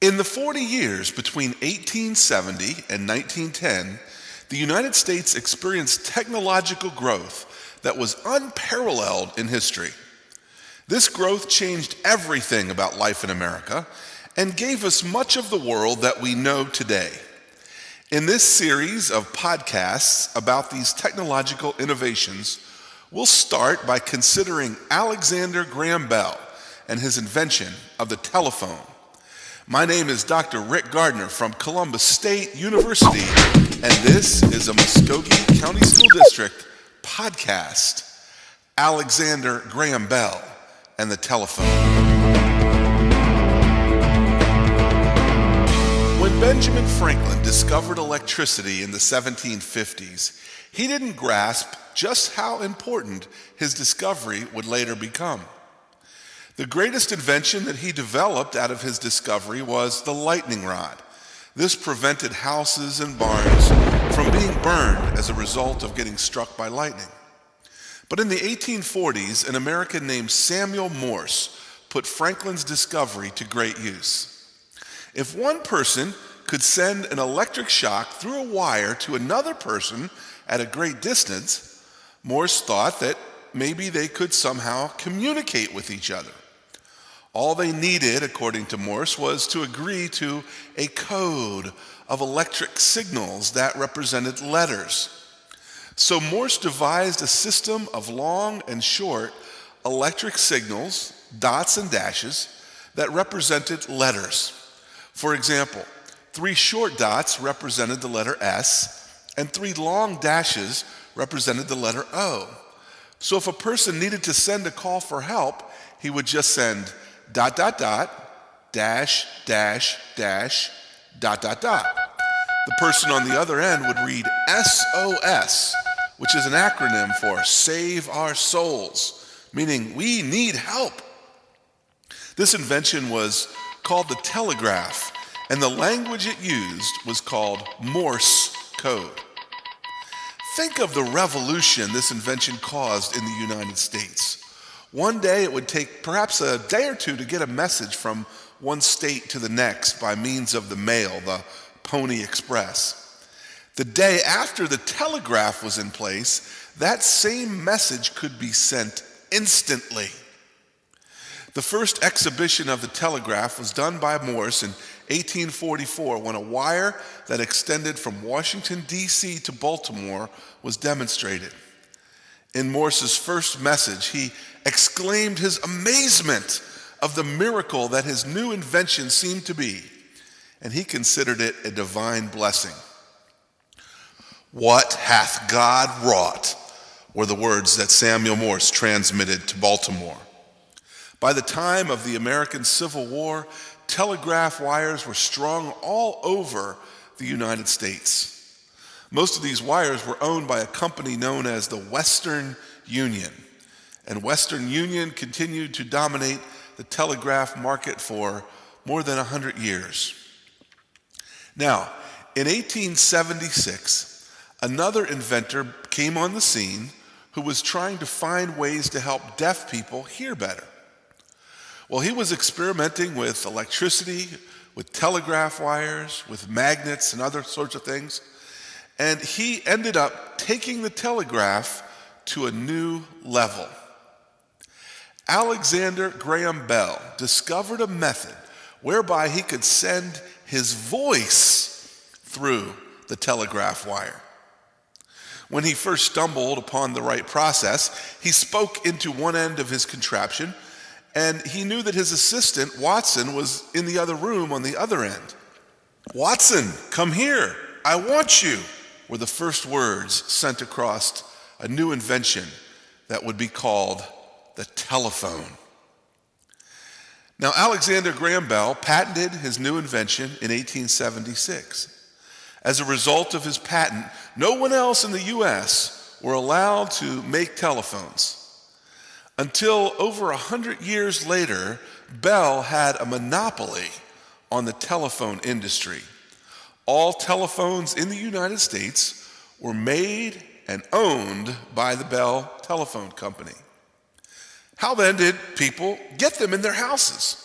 In the 40 years between 1870 and 1910, the United States experienced technological growth that was unparalleled in history. This growth changed everything about life in America and gave us much of the world that we know today. In this series of podcasts about these technological innovations, we'll start by considering Alexander Graham Bell and his invention of the telephone. My name is Dr. Rick Gardiner from Columbus State University, and this is a Muskogee County School District podcast, Alexander Graham Bell and the telephone. When Benjamin Franklin discovered electricity in the 1750s, he didn't grasp just how important his discovery would later become. The greatest invention that he developed out of his discovery was the lightning rod. This prevented houses and barns from being burned as a result of getting struck by lightning. But in the 1840s, an American named Samuel Morse put Franklin's discovery to great use. If one person could send an electric shock through a wire to another person at a great distance, Morse thought that maybe they could somehow communicate with each other. All they needed, according to Morse, was to agree to a code of electric signals that represented letters. So Morse devised a system of long and short electric signals, dots and dashes, that represented letters. For example, 3 short dots represented the letter S, and 3 long dashes represented the letter O. So if a person needed to send a call for help, he would just send ... dash, dash, dash, ... The person on the other end would read SOS, which is an acronym for Save Our Souls, meaning we need help. This invention was called the telegraph, and the language it used was called Morse code. Think of the revolution this invention caused in the United States. One day it would take perhaps a day or two to get a message from one state to the next by means of the mail, the Pony Express. The day after the telegraph was in place, that same message could be sent instantly. The first exhibition of the telegraph was done by Morse in 1844 when a wire that extended from Washington, D.C. to Baltimore was demonstrated. In Morse's first message, he exclaimed his amazement of the miracle that his new invention seemed to be, and he considered it a divine blessing. "What hath God wrought?" were the words that Samuel Morse transmitted to Baltimore. By the time of the American Civil War, telegraph wires were strung all over the United States. Most of these wires were owned by a company known as the Western Union, and Western Union continued to dominate the telegraph market for more than 100 years. Now, in 1876, another inventor came on the scene who was trying to find ways to help deaf people hear better. Well, he was experimenting with electricity, with telegraph wires, with magnets and other sorts of things, and he ended up taking the telegraph to a new level. Alexander Graham Bell discovered a method whereby he could send his voice through the telegraph wire. When he first stumbled upon the right process, he spoke into one end of his contraption, and he knew that his assistant, Watson, was in the other room on the other end. "Watson, come here, I want you," were the first words sent across a new invention that would be called the telephone. Now, Alexander Graham Bell patented his new invention in 1876. As a result of his patent, no one else in the U.S. were allowed to make telephones. Until over 100 years later, Bell had a monopoly on the telephone industry. All telephones in the United States were made and owned by the Bell Telephone Company. How then did people get them in their houses?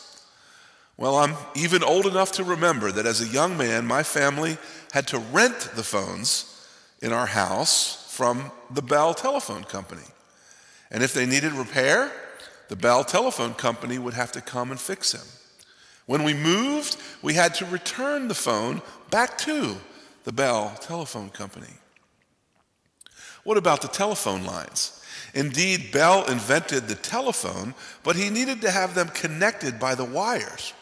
Well, I'm even old enough to remember that as a young man, my family had to rent the phones in our house from the Bell Telephone Company. And if they needed repair, the Bell Telephone Company would have to come and fix them. When we moved, we had to return the phone back to the Bell Telephone Company. What about the telephone lines? Indeed, Bell invented the telephone, but he needed to have them connected by the wires.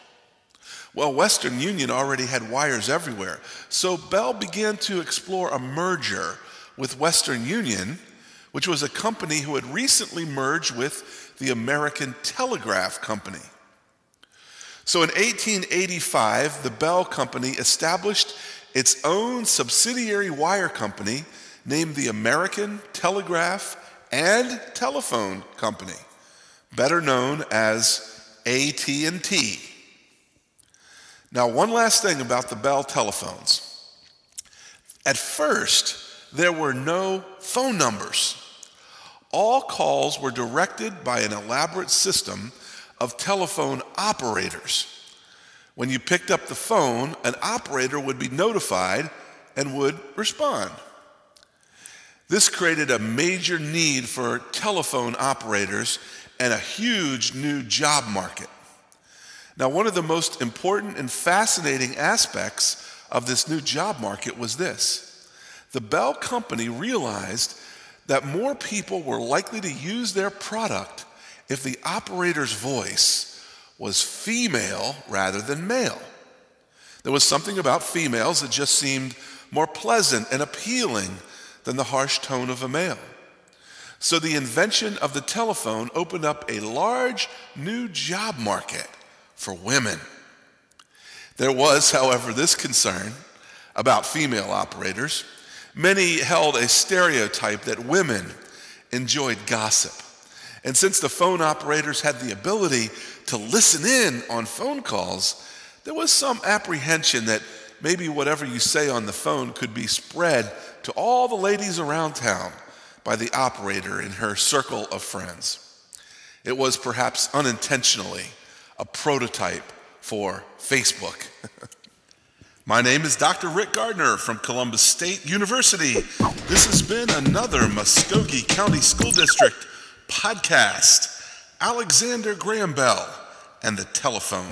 Well, Western Union already had wires everywhere, so Bell began to explore a merger with Western Union, which was a company who had recently merged with the American Telegraph Company. So in 1885, the Bell Company established its own subsidiary wire company named the American Telegraph and Telephone Company, better known as AT&T. Now, one last thing about the Bell telephones. At first, there were no phone numbers. All calls were directed by an elaborate system of telephone operators. When you picked up the phone, an operator would be notified and would respond. This created a major need for telephone operators and a huge new job market. Now, one of the most important and fascinating aspects of this new job market was this. The Bell Company realized that more people were likely to use their product if the operator's voice was female rather than male. There was something about females that just seemed more pleasant and appealing than the harsh tone of a male. So the invention of the telephone opened up a large new job market for women. There was, however, this concern about female operators. Many held a stereotype that women enjoyed gossip. And since the phone operators had the ability to listen in on phone calls, there was some apprehension that maybe whatever you say on the phone could be spread to all the ladies around town by the operator in her circle of friends. It was perhaps unintentionally a prototype for Facebook. My name is Dr. Rick Gardiner from Columbus State University. This has been another Muskogee County School District podcast. Alexander Graham Bell and the telephone.